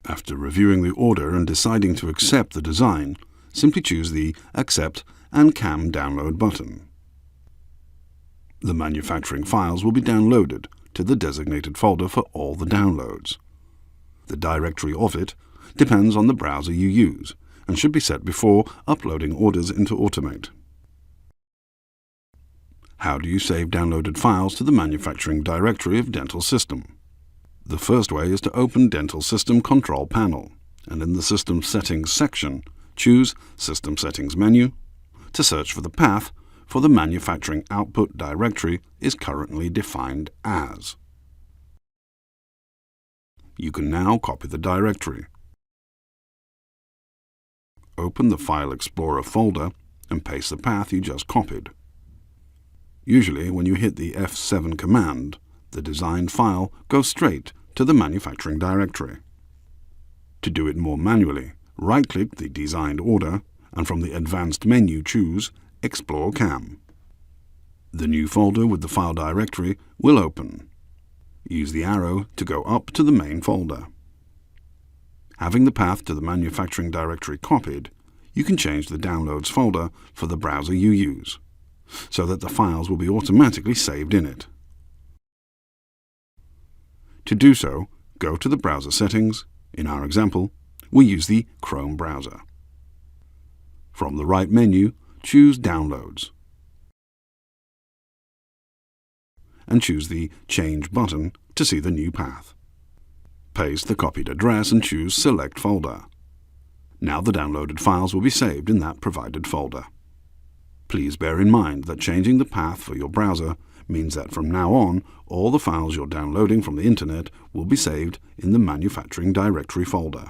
After reviewing the order and deciding to accept the design, simply choose the Accept and CAM Download button. The manufacturing files will be downloaded to the designated folder for all the downloads. The directory of it depends on the browser you use and should be set before uploading orders into Automate. How do you save downloaded files to the manufacturing directory of Dental System? The first way is to open Dental System Control Panel, and in the System Settings section, choose System Settings menu to search for the path for the manufacturing output directory is currently defined as. You can now copy the directory. Open the File Explorer folder and paste the path you just copied. Usually, when you hit the F7 command, the designed file goes straight to the manufacturing directory. To do it more manually, right-click the designed order and from the Advanced menu choose Explore CAM. The new folder with the file directory will open. Use the arrow to go up to the main folder. Having the path to the manufacturing directory copied, you can change the Downloads folder for the browser you use, so that the files will be automatically saved in it. To do so, go to the browser settings. In our example, we use the Chrome browser. From the right menu, choose Downloads and choose the Change button to see the new path. Paste the copied address and choose Select Folder. Now the downloaded files will be saved in that provided folder. Please bear in mind that changing the path for your browser means that from now on, all the files you're downloading from the Internet will be saved in the manufacturing directory folder.